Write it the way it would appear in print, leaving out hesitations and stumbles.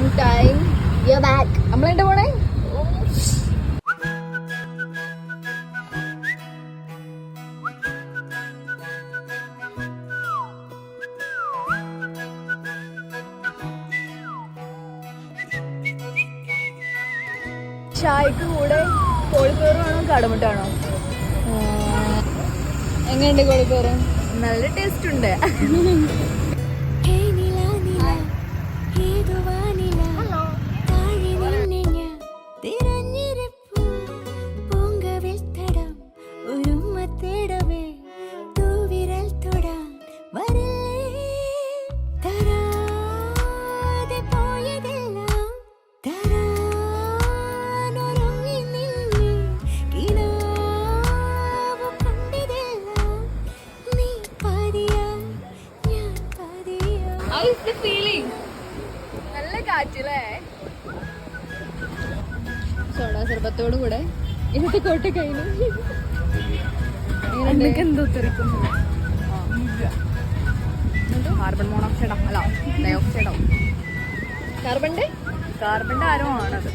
long time. You're back. നമ്മളെന്താ പോണേ? ചായക്ക് കൂടെ കോഴിക്കോറാണോ കടമുട്ടാണോ? എങ്ങനെയുണ്ട് കോഴിക്കോറ്? നല്ല ടേസ്റ്റ് ഉണ്ട്. നല്ല കാറ്റില്ലേ? സോഡാ സർബത്തോടു കൂടെ ഇന്നത്തെ കോട്ട കഴിഞ്ഞു. എന്തോ കാർബൺ മോണോക്സൈഡോ അല്ല ഡയോക്സൈഡോ? കാർബണിന്റെ ആരോ ആണത്.